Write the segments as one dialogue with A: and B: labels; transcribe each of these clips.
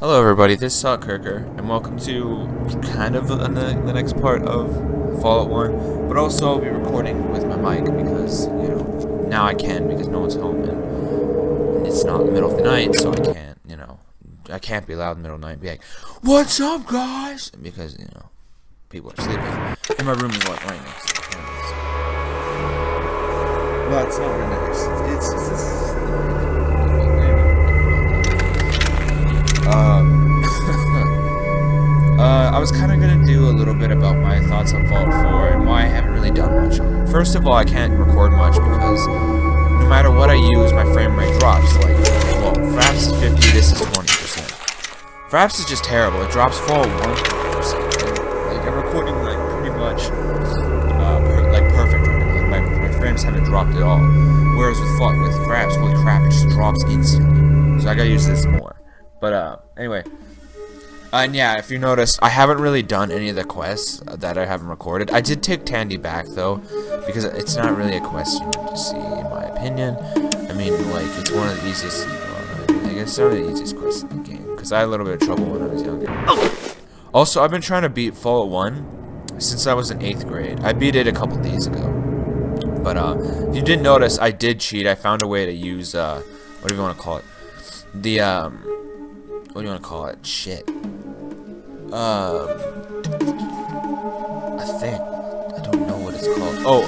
A: Hello everybody, this is Kirker, and welcome to kind of the next part of Fallout 1, but also I'll be recording with my mic because, now I can because no one's home and it's not the middle of the night, so I can't, I can't be loud in the middle of the night and be like, "What's up, guys?" Because, people are sleeping, and my room is like right next to the cameras. Well, it's not right next, I was kind of going to do a little bit about my thoughts on Fallout 4 and why I haven't really done much on it. First of all, I can't record much because no matter what I use, my frame rate drops. Fraps is 50, this is 20%. Fraps is just terrible. It drops Fallout 100%. I'm recording, pretty much, perfect right now. My frames haven't dropped at all. Whereas with Fraps, holy crap, it just drops instantly. So I gotta use this more. But, anyway. And yeah, if you noticed, I haven't really done any of the quests that I haven't recorded. I did take Tandy back, though, because it's not really a quest you need to see, in my opinion. I mean, it's one of the easiest, I guess it's one of the easiest quests in the game, because I had a little bit of trouble when I was younger. Also, I've been trying to beat Fallout 1 since I was in 8th grade. I beat it a couple days ago. But, if you didn't notice, I did cheat. I found a way to use, what do you want to call it? The, what do you want to call it? Shit. I think. I don't know what it's called. Oh,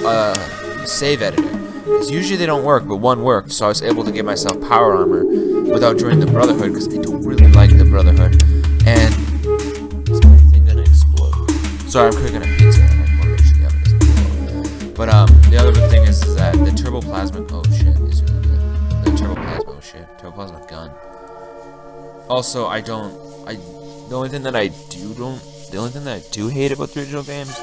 A: save editor. Because usually they don't work, but one worked, so I was able to get myself power armor without joining the Brotherhood, because I don't really like the Brotherhood. And is my thing gonna explode? Sorry, I'm cooking a pizza, and I want to make sure the oven doesn't explode. But, the other big thing is that the turboplasmic, oh shit, is really good. The turboplasmic gun. Also, the only thing that I do hate about the original games,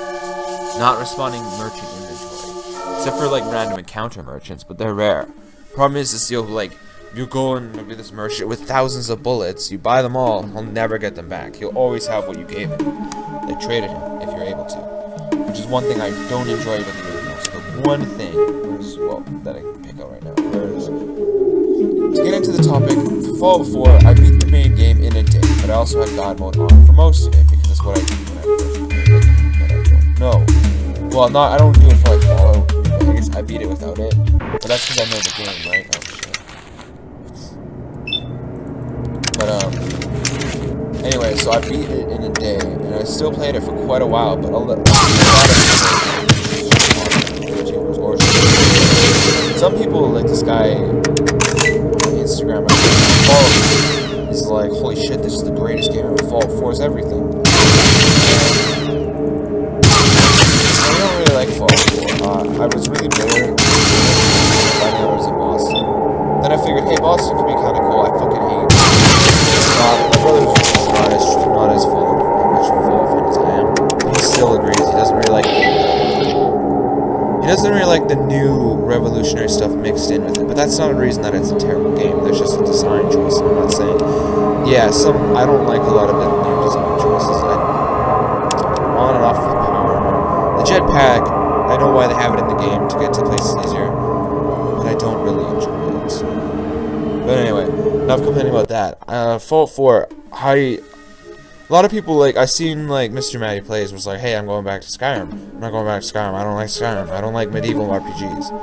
A: not respawning merchant inventory, except for random encounter merchants, but they're rare. Problem is you go and look at this merchant with thousands of bullets, you buy them all, he'll never get them back. He'll always have what you gave him. They traded him if you're able to, which is one thing I don't enjoy about the original. So the one thing, that I can pick out right now. To get into the topic, for Fallout 4, I beat the main game in a day, but I also had God mode on for most of it, because that's what I do when I first play it, but I don't know. Well, I don't do it for Fallout New Vegas, I beat it without it, but that's because I know the game, right? Oh, shit. But, anyway, so I beat it in a day, and I still played it for quite a while, but some people, like this guy on Instagram, I follow him, he's like, holy shit, this is the greatest game ever, Fallout 4 is everything. I don't really like Fallout 4. I was really bored finding out I was in Boston. Then I figured, hey, Boston could be kind of cool, I fucking hate it. My brother's not as much Fallout fan as I am. He still agrees, he doesn't really like the new revolutionary stuff mixed in with it, but that's not a reason that it's a terrible game. There's just a design choice. I'm not saying, I don't like a lot of the new design choices. On and off with power armor. The jetpack, I know why they have it in the game to get to places easier, but I don't really enjoy it. So. But anyway, enough complaining about that. Fallout 4, a lot of people, I seen, Mr. Matty Plays was like, hey, I'm going back to Skyrim. I'm not going back to Skyrim. I don't like Skyrim. I don't like medieval RPGs.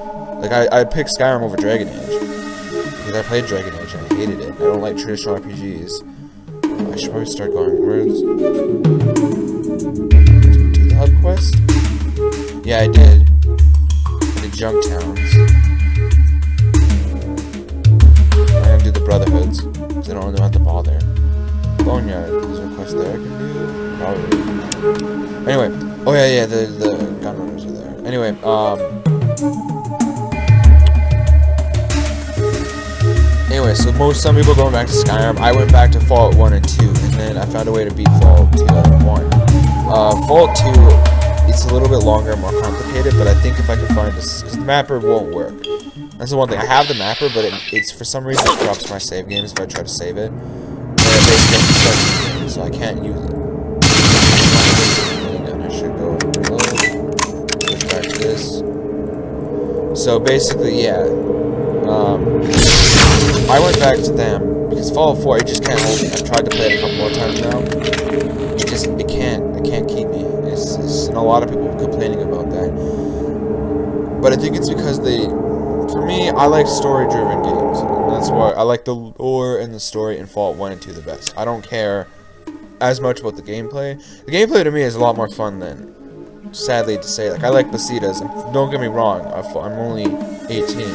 A: I picked Skyrim over Dragon Age. Because I played Dragon Age and I hated it. I don't like traditional RPGs. I should probably start going. Where's... Do the hub quest? Yeah, I did. The junk towns. I'm gonna do the Brotherhoods. Because I don't really want to bother. Boneyard, is there a quest there I can do? Probably. Anyway, oh yeah, the gunrunners are there. Anyway, so some people going back to Skyrim. I went back to Fallout 1 and 2, and then I found a way to beat Fallout 2 and 1. Fallout 2, it's a little bit longer and more complicated, but I think if I could find this, because the mapper won't work. That's the one thing. I have the mapper, but it's for some reason it corrupts my save games if I try to save it. So I can't use it. And I should go reload. Switch back to this. So basically, yeah. I went back to them because Fallout 4, it just can't hold me. I've tried to play it a couple more times now. It can't keep me. And a lot of people complaining about that. But I think it's because for me, I like story-driven games. And that's why I like the lore and the story in Fallout 1 and 2 the best. I don't care as much about the gameplay. The gameplay to me is a lot more fun than, sadly to say, like, I like Bethesda's, and don't get me wrong, I'm only 18.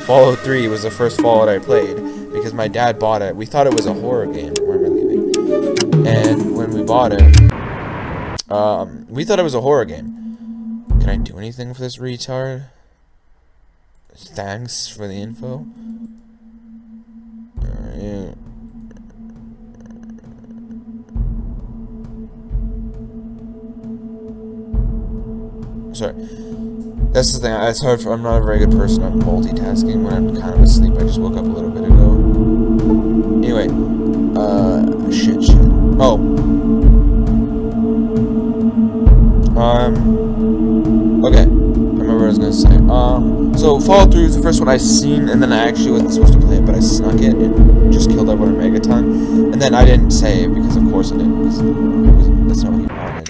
A: Fallout 3 was the first Fallout I played, because my dad bought it. We thought it was a horror game. Where am I leaving? And when we bought it, we thought it was a horror game. Can I do anything for this retard? Thanks for the info. Alright. Sorry. That's the thing. It's hard for. I'm not a very good person at multitasking when I'm kind of asleep. I just woke up a little bit ago. Anyway. Shit. Oh. Okay. I remember what I was gonna say. So Fallout 3 was the first one I seen, and then I actually wasn't supposed to play it, but I snuck it and just killed everyone in Megaton. And then I didn't save, because of course I didn't. That's not what he wanted.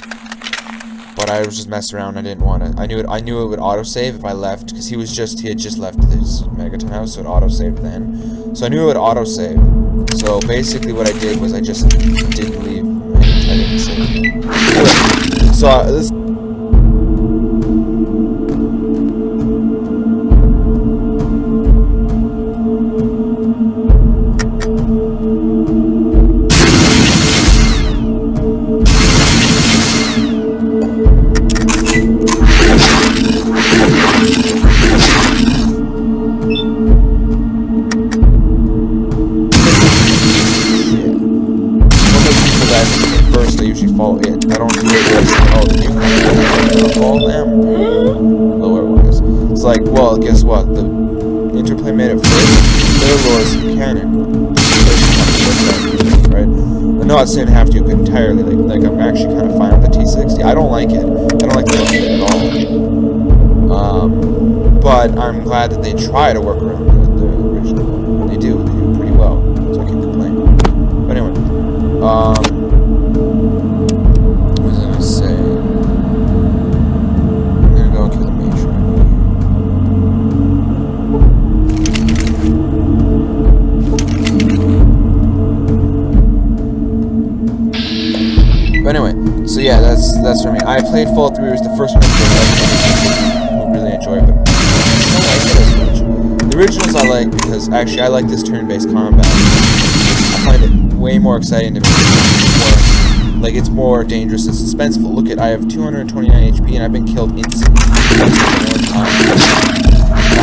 A: But I was just messing around. I didn't want to. I knew it would autosave if I left, because he had just left this Megaton house, so it autosaved then. So I knew it would autosave. So basically, what I did was I just didn't leave. I didn't save. Anyway, so this. First, I usually follow it. I don't do it with, oh, the newcomer. Follow them. Lower wise. It's like, well, guess what? The Interplay made it first. Their lore is canon. Right? I'm not saying have to entirely. Like I'm actually kind of fine with the T60. I don't like it. I don't like the look of it at all. But I'm glad that they try to work around the original. They do pretty well. So I can't complain. But anyway, what was I gonna say? I'm gonna go and kill the mage right here. But anyway, so yeah, that's for me. I played Fallout 3. It was the first one I who really enjoy it, but I don't like it as much. The originals I like because actually I like this turn-based combat. I find it way more exciting to me. It's more dangerous and suspenseful. Look at, I have 229 HP and I've been killed instantly. I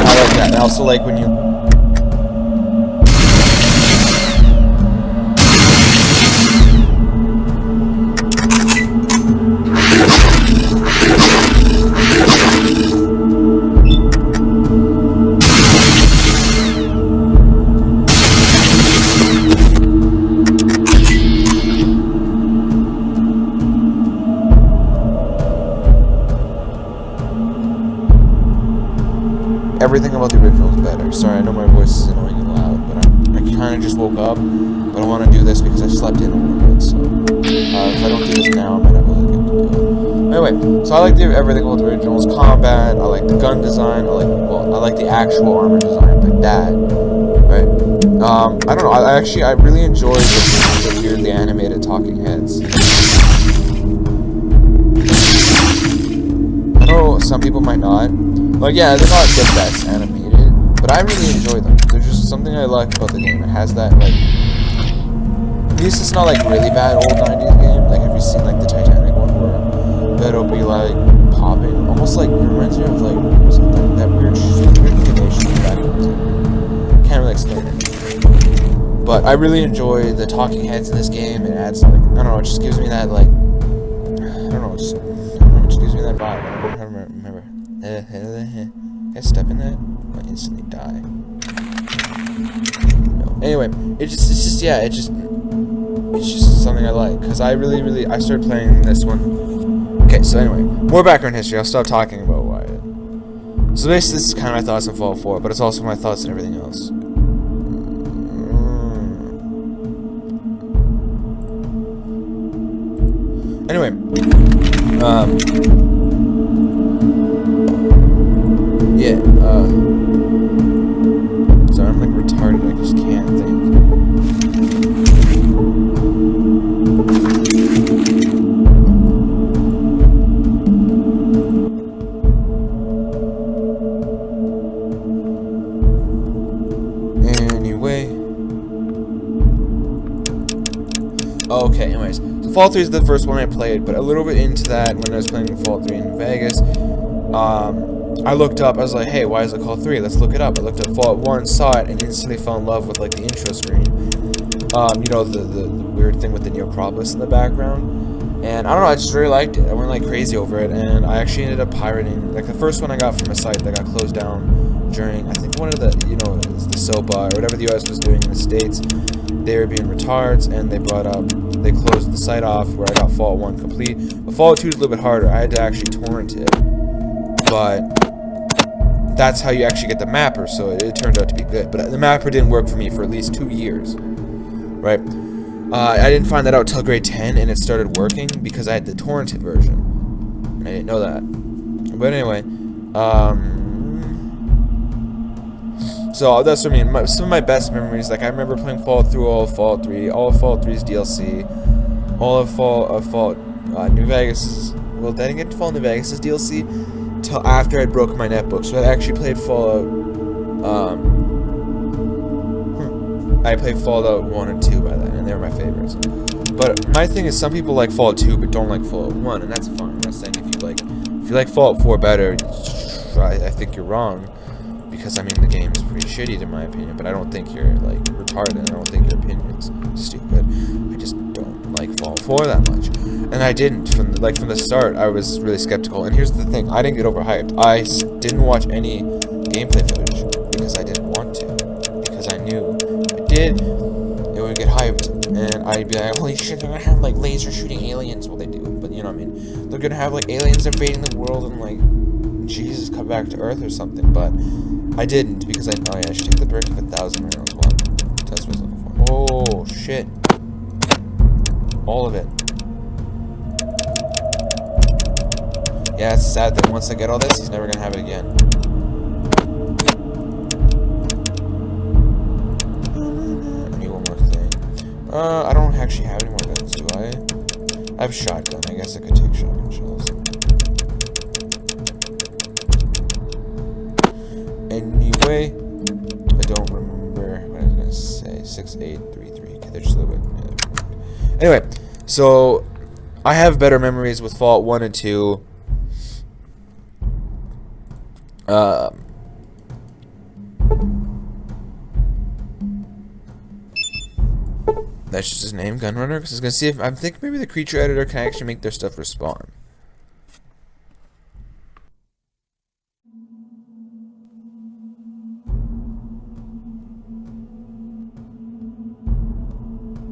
A: like that. And I also like when you... Everything about the original is better. Sorry, I know my voice is annoying and loud, but I kind of just woke up. But I want to do this because I slept in a little bit, so... if I don't do this now, I might not really get to do it. Anyway, so I like everything about the originals. Combat, I like the gun design, I like the actual armor design, like that. Right? I don't know, I really enjoy the weirdly animated talking heads. I know some people might not. Like, yeah, they're not the best animated, but I really enjoy them. There's just something I like about the game. It has that, like... At least it's not, like, really bad old 90s game. Like, have you seen, like, the Titanic one where that'll be, like, popping? Almost, like, it reminds me of, like, what was it, that weird animation back in the day. Can't really explain it. But I really enjoy the talking heads in this game. It adds, like, I don't know, it just gives me that, like... I don't know, it just gives me that vibe. I don't know how to remember. Can I step in that? I instantly die. No. Anyway, it's just something I like, because I started playing this one. Okay, so anyway, more background history. I'll stop talking about why. So basically, this is kind of my thoughts on Fallout 4, but it's also my thoughts on everything else. Anyway, yeah, sorry, I'm like retarded, I just can't think. Anyway. Okay, anyways. So Fallout 3 is the first one I played, but a little bit into that, when I was playing Fallout 3 in New Vegas, I looked up, I was like, hey, why is it called 3? Let's look it up. I looked up Fallout 1, saw it, and instantly fell in love with, like, the intro screen. You know, the weird thing with the Neocropolis in the background. And I don't know, I just really liked it. I went like crazy over it, and I actually ended up pirating, like the first one I got from a site that got closed down during, I think one of the, you know, it was the SOPA, or whatever the US was doing in the States. They were being retards, and they closed the site off where I got Fallout 1 complete. But Fallout 2 is a little bit harder. I had to actually torrent it. But that's how you actually get the mapper, so it turned out to be good. But the mapper didn't work for me for at least 2 years. Right? I didn't find that out till grade 10, and it started working because I had the torrented version. And I didn't know that. But anyway, so that's what I mean. Some of my best memories, like I remember playing Fallout through all of Fallout 3, all of Fallout 3's DLC, all of Fallout New Vegas's. Well, I didn't get to Fallout New Vegas's DLC till after I broke my netbook. So I actually played Fallout. I played Fallout 1 and 2 by then, and they were my favorites. But my thing is, some people like Fallout 2 but don't like Fallout 1, and that's fine. I'm not saying if you like Fallout 4 better, I think you're wrong. Because, I mean, the game is pretty shitty in my opinion, but I don't think you're, like, retarded. I don't think your opinion's stupid. I just don't like Fallout 4 that much. And I didn't. From the start, I was really skeptical. And here's the thing. I didn't get overhyped. I didn't watch any gameplay footage because I didn't want to. Because I knew if I did, it would get hyped. And I'd be like, holy shit, they're gonna have, like, laser shooting aliens. Well, they do. But, you know what I mean? They're gonna have, like, aliens invading the world and, like, Jesus come back to Earth or something. But I didn't, because I should take the brick of 1,000 rounds. One. That's what I was looking for. Oh, shit. All of it. Yeah, it's sad that once I get all this, he's never gonna have it again. I need one more thing. I don't actually have any more guns, do I? I have a shotgun. I guess I could take shotgun shells. Anyway, I don't remember what I was gonna say. 6833. Okay, they're just a little bit. Anyway, so I have better memories with Fallout 1 and 2. That's just his name, Gunrunner. Because I was gonna see if I think maybe the creature editor can actually make their stuff respawn.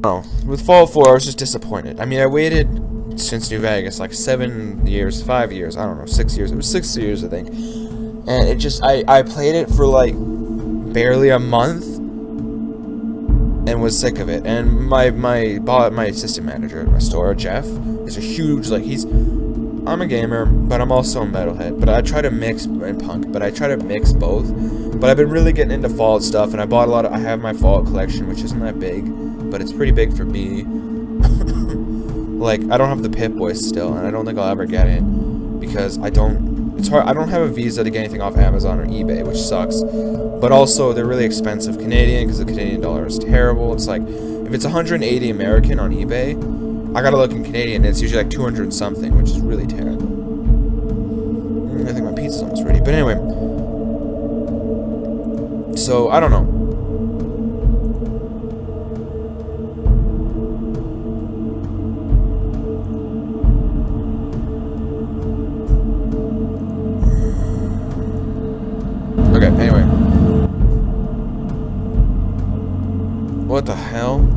A: Oh, with Fallout 4, I was just disappointed. I mean, I waited since New Vegas, like 7 years, 5 years, I don't know, 6 years. It was 6 years, I think. And it just, I played it for like barely a month and was sick of it. And my assistant manager at my store, Jeff, is a huge, like, I'm a gamer, but I'm also a metalhead. But I try to mix, and punk, but I try to mix both. But I've been really getting into Fallout stuff, and I bought I have my Fallout collection, which isn't that big, but it's pretty big for me. Like, I don't have the Pip-Boy still, and I don't think I'll ever get it, because it's hard, I don't have a visa to get anything off Amazon or eBay, which sucks. But also, they're really expensive Canadian, because the Canadian dollar is terrible. It's like, if it's 180 American on eBay, I gotta look in Canadian, and it's usually like 200 something, which is really terrible. I think my pizza's almost ready, but anyway. So, I don't know. Okay, anyway. What the hell?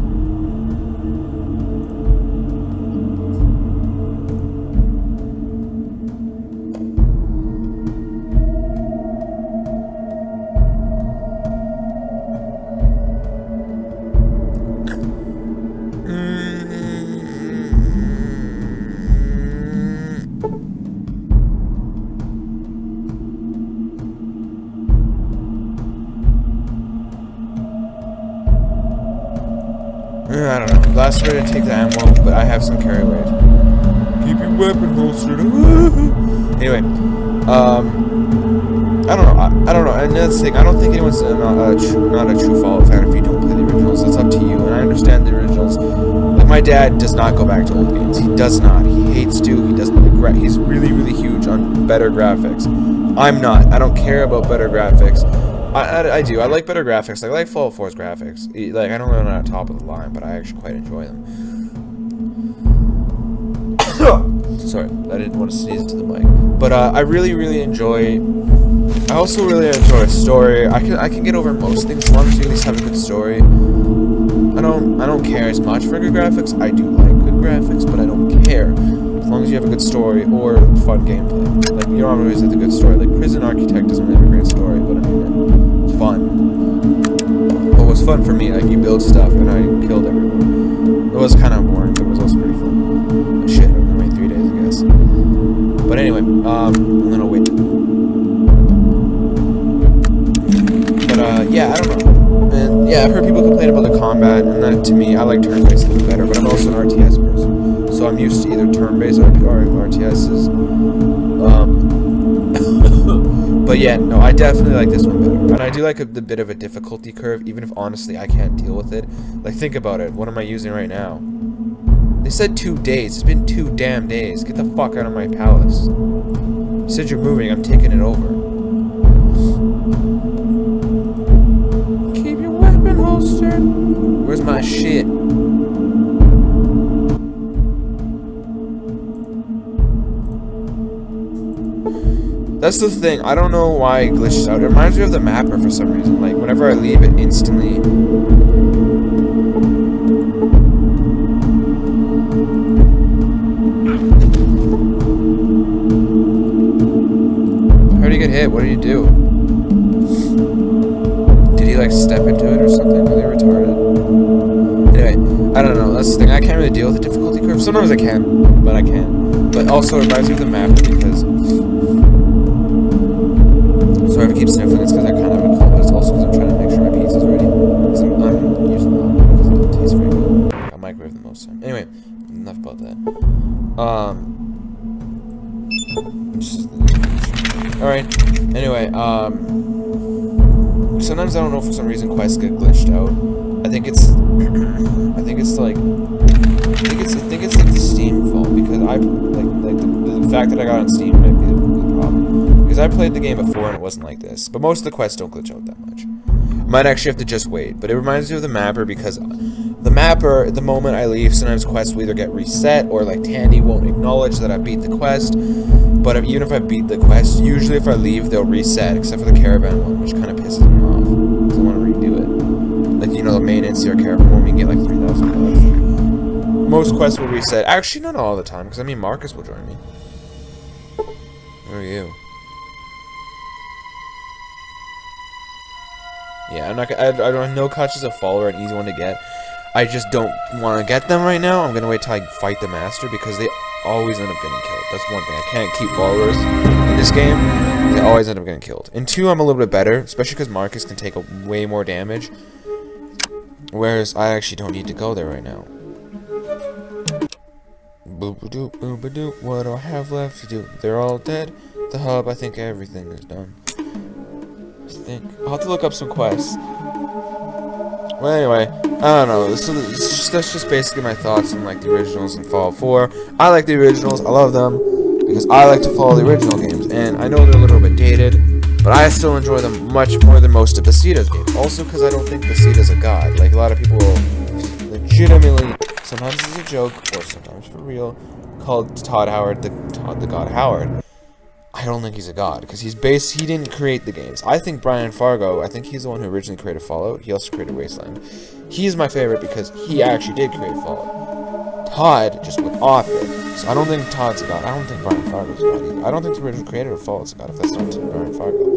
A: I don't know. Last way to take the ammo, but I have some carry weight. Keep your weapon holstered. Anyway, I don't know. I don't know. And that's the thing. I don't think anyone's not a true Fallout fan if you don't play the originals. That's up to you. And I understand the originals. Like my dad does not go back to old games. He does not. He hates to. He doesn't like. He's really, really huge on better graphics. I'm not. I don't care about better graphics. I do. I like better graphics. Like, I like Fallout 4's graphics. Like, I don't know they're not top of the line, but I actually quite enjoy them. Sorry, I didn't want to sneeze into the mic. But I really, really enjoy. I also really enjoy a story. I can get over most things as long as you at least have a good story. I don't care as much for good graphics. I do like good graphics, but I don't care as long as you have a good story or fun gameplay. Like, you don't always have a good story. Like, Prison Architect doesn't really have a great story, but I mean, it's fun. What was fun for me, like, you build stuff and I killed everyone. It was kind of boring, but it was also pretty fun. But shit, I only wait 3 days, I guess. But anyway, and then I'll wait. But yeah, I don't know. And yeah, I've heard people complain about the combat, and that to me, I like turn-based a little better, but I'm also an RTS person. So I'm used to either turn-based or RTSs. But yeah, no, I definitely like this one better. And I do like the bit of a difficulty curve, even if honestly I can't deal with it. Like, think about it. What am I using right now? They said 2 days. It's been 2 damn days. Get the fuck out of my palace. You said you're moving. I'm taking it over. Keep your weapon holstered. Where's my shit? That's the thing. I don't know why it glitches out. It reminds me of the mapper for some reason. Like, whenever I leave, it instantly... How do you get hit? What do you do? Did he, like, step into it or something? Are they retarded? Anyway, I don't know. That's the thing. I can't really deal with the difficulty curve. Sometimes I can, but I can't. But also, it reminds me of the mapper because... Sorry if I keep sniffling, it's because I kind of have a cold, but it's also because I'm trying to make sure my pizza's ready. Because I'm using the oven because it doesn't taste very good. I microwave the most of the time. Anyway, enough about that. Alright, anyway, sometimes I don't know, for some reason quests get glitched out. I think it's like the Steam fault, because the fact that I got on Steam might be the problem. Because I played the game before and it wasn't like this. But most of the quests don't glitch out that much. I might actually have to just wait. But it reminds me of the mapper because the mapper, the moment I leave, sometimes quests will either get reset or like Tandy won't acknowledge that I beat the quest. But even if I beat the quest, usually if I leave, they'll reset, except for the caravan one, which kind of pisses me off. Because I want to redo it. Like, you know, the main NCR caravan one, we can get like 3,000 bucks. Most quests will reset. Actually, not all the time, because I mean, Marcus will join me. Where are you? Yeah, I'm not. I don't have no Kach's a follower, an easy one to get. I just don't want to get them right now. I'm gonna wait till I fight the master because they always end up getting killed. That's one thing. I can't keep followers in this game. They always end up getting killed. In 2, I'm a little bit better, especially because Marcus can take way more damage. Whereas I actually don't need to go there right now. Boop-a-doop, boop-a-doop. What do I have left to do? They're all dead. The hub, I think everything is done. I'll have to look up some quests. Well, anyway, I don't know. That's just basically my thoughts on like the originals and Fallout 4. I like the originals. I love them because I like to follow the original games, and I know they're a little bit dated, but I still enjoy them much more than most of Bethesda's games. Also, because I don't think Bethesda's a god. Like a lot of people will legitimately, sometimes it's a joke or sometimes for real, called Todd Howard the God Howard. I don't think he's a god, because he didn't create the games. I think Brian Fargo, I think he's the one who originally created Fallout. He also created Wasteland. He's my favorite because he actually did create Fallout. Todd just went off it. So I don't think Todd's a god. I don't think Brian Fargo's a god either. I don't think the original creator of Fallout's a god, if that's not Brian Fargo.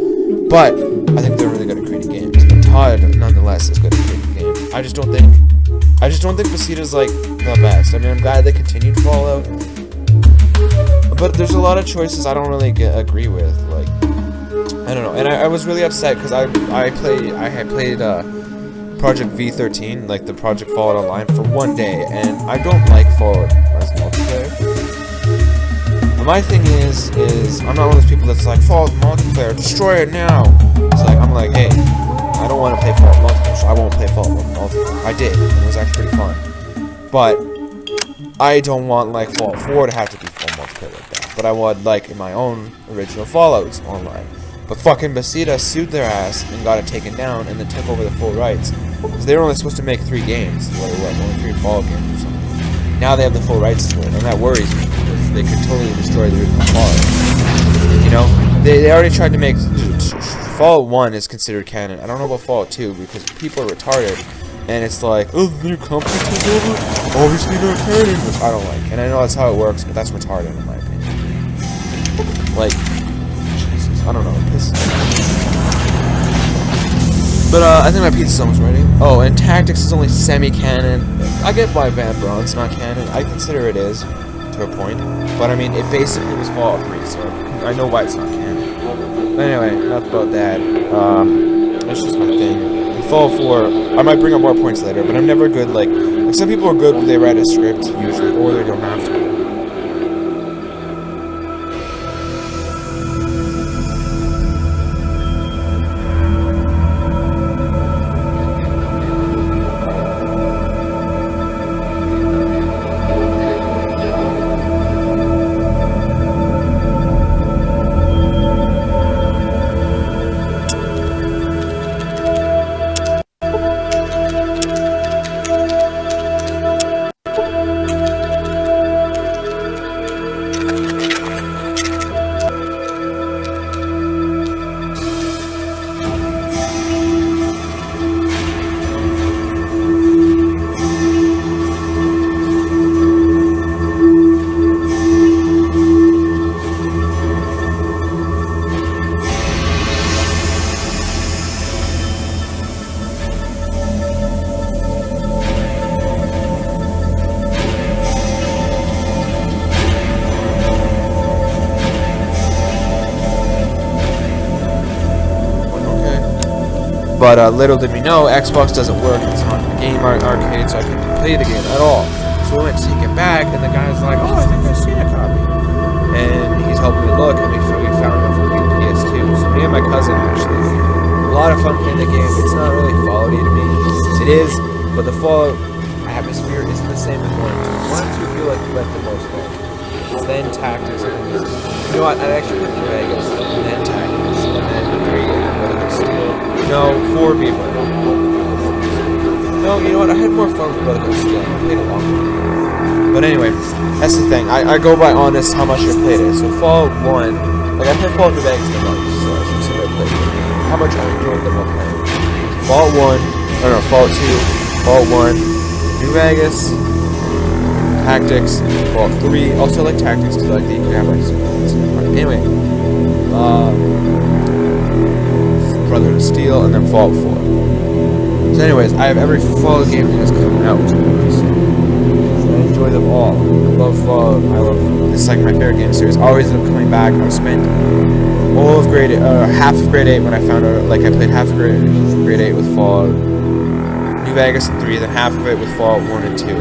A: But I think they're really good at creating games. And Todd, nonetheless, is good at creating games. I just don't think Bethesda's like the best. I mean, I'm glad they continued Fallout. But there's a lot of choices I don't really agree with, like, I don't know, and I was really upset because I had played Project V13, like the Project Fallout Online, for one day, and I don't like Fallout as multiplayer. But my thing is I'm not one of those people that's like, Fallout multiplayer, destroy it now. It's like, I'm like, hey, I don't want to play Fallout multiplayer, so I won't play Fallout multiplayer. I did, and it was actually pretty fun. But I don't want like Fallout 4 to have to be full multiplayer like that. But I would like in my own original Fallouts online. But fucking Bethesda sued their ass and got it taken down, and then took over the full rights. Because they were only supposed to make 3 games, only 3 Fallout games or something. Now they have the full rights to it, and that worries me, because they could totally destroy the original Fallout. You know, they already tried to make Fallout 1 is considered canon. I don't know about Fallout 2 because people are retarded, and it's like, oh, the new company took over, obviously not canon, which I don't like. And I know that's how it works, but that's retarded in my opinion. Like, I don't know. But I think my pizza's almost ready. Oh, and Tactics is only semi-canon. I get why Van Braun's not canon. I consider it is, to a point. But I mean, it basically was Fallout 3, so I know why it's not canon. But anyway, enough about that. That's just my thing. In Fallout 4, I might bring up more points later, but I'm never good, like some people are good when they write a script, usually, or they don't have to. But little did we know, Xbox doesn't work. It's on Game Arcade, so I couldn't play the game at all. So we went to take it back, and the guy's like, oh, I think I've seen a copy. And he's helping me look, and we found it for the PS2. So me and my cousin, actually, a lot of fun playing the game. It's not really Fallout-y to me. It is, but the Fallout atmosphere isn't the same as 1 and 2. 1 and 2 feel like you went the most fun. Then Tactics, I think you know what, I'd actually put New Vegas, and then Tactics, and then 3, and then Brotherhood Steel. No, 4 would be Brotherhood. No, you know what, I had more fun with Brotherhood Steel, I played it longer. But anyway, that's the thing, I go by honest how much I played it. So Fallout 1, like I played Fallout New Vegas the most, so I should say I played it. How much I enjoyed the one playing. Fallout 1, no, Fallout 2, Fallout 1, New Vegas, Tactics, Fallout 3, also like Tactics because I like the camera. Anyway, Brotherhood Steel, and then Fallout 4. So anyways, I have every Fallout game that has come out. I enjoy them all. I love Fallout. It's like my favorite game series. I always end up coming back. I've spent all of half of grade 8 when I found out, like I played half of grade 8 with Fallout New Vegas and 3, then half of it with Fallout 1 and 2.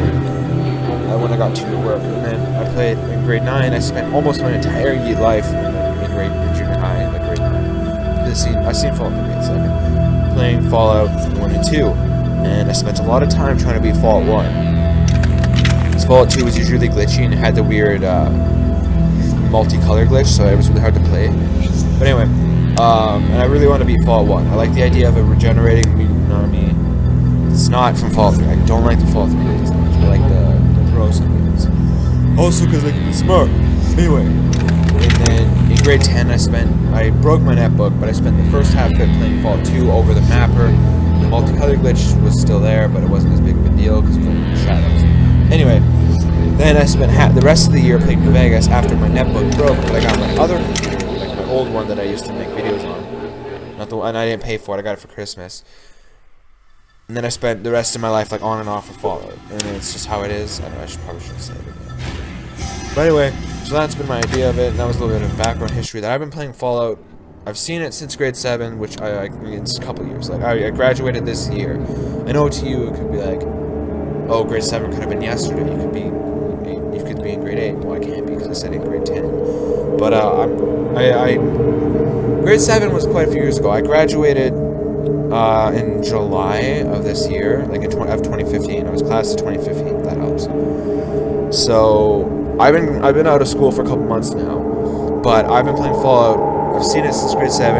A: When I got 2 to work, and then I played in grade 9. I spent almost my entire life in junior high, like grade 9. I've seen Fallout 3 and 7, playing Fallout 1 and 2, and I spent a lot of time trying to beat Fallout 1. Because Fallout 2 was usually glitchy and it had the weird multicolor glitch, so it was really hard to play. But anyway, and I really want to beat Fallout 1. I like the idea of it regenerating, you know what I mean? It's not from Fallout 3. I don't like the Fallout 3 as much. I like the pros and games. Also because I can be smart. Anyway, and then in grade 10 I broke my netbook, but I spent the first half of it playing Fallout 2 over the mapper. The multicolor glitch was still there, but it wasn't as big of a deal because it was only shadows. Anyway, then I spent the rest of the year playing New Vegas after my netbook broke, but I got my other computer, like my old one that I used to make videos on. Not the one, and I didn't pay for it, I got it for Christmas. And then I spent the rest of my life like on and off with Fallout, and it's just how it is. I know I probably shouldn't say it again. But anyway, so that's been my idea of it, and that was a little bit of background history that I've been playing Fallout I've seen it since grade 7, which I mean, it's a couple years. Like, I graduated this year. I know to you it could be like, oh, grade 7 could have been yesterday. You could be in grade 8. Well, I can't be because I said in grade 10. But grade 7 was quite a few years ago. I graduated in July of this year, like of 2015. I was class of 2015. That helps. So I've been out of school for a couple months now, but I've been playing Fallout. I've seen it since grade 7.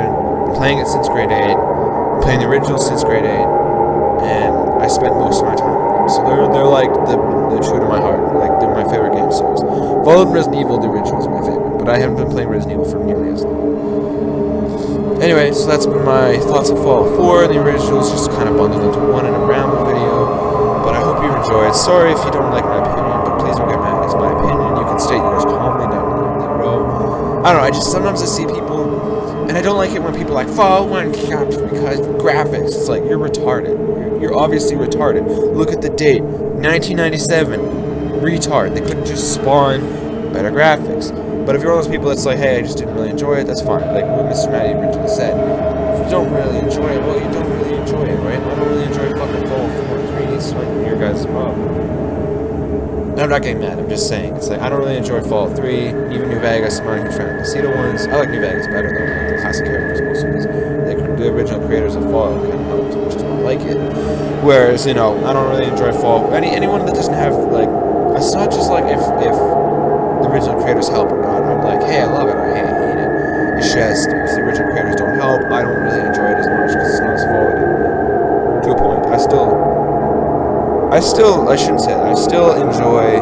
A: Been playing it since grade 8. Been playing the original since grade 8, and I spent most of my time with them. So they're like the true to my heart. Like, they're my favorite game series. Fallout and Resident Evil, the originals, are my favorite, but I haven't been playing Resident Evil for nearly as long. Anyway, so that's been my thoughts of Fallout 4. The originals just kind of bundled into one in a ramble video, but I hope you enjoyed. Sorry if you don't like my opinion, but please don't get mad. It's my opinion. You can state yours calmly down the row. I don't know, sometimes I see people, and I don't like it when people are like, Fallout 1 sucks because graphics. It's like, you're retarded. You're obviously retarded. Look at the date, 1997. Retard. They couldn't just spawn better graphics. But if you're one of those people that's like, hey, I just didn't really enjoy it, that's fine. Like what Mr. Matty originally said. If you don't really enjoy it, well, you don't really enjoy it, right? I don't really enjoy fucking Fallout 4 and 3. It's like your guys' problem. I'm not getting mad, I'm just saying. It's like, I don't really enjoy Fallout 3, even New Vegas. I'm not a huge fan of the Casino ones. I like New Vegas better though, like the classic characters also, because the original creators of Fallout kind of helped, which is why I like it. Whereas, I don't really enjoy Fallout. Anyone that doesn't have, like, it's not just like if the original creators help or not. I'm like, hey, I love it, or hey, I hate it. It's just, if the original creators don't help, I don't really enjoy it as much, because it's not as Fallout anymore. To a point. I shouldn't say that. I still enjoy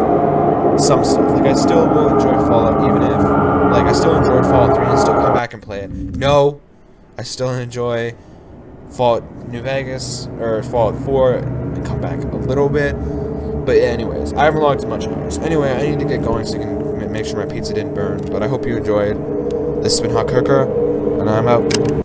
A: some stuff. Like, I still will enjoy Fallout, even if, like, I still enjoyed Fallout 3 and still come back and play it. No, I still enjoy Fallout New Vegas, or Fallout 4, and come back a little bit. But anyways, I haven't logged much hours. Anyway, I need to get going so I can make sure my pizza didn't burn. But I hope you enjoyed. This has been Hot Cooker, and I'm out.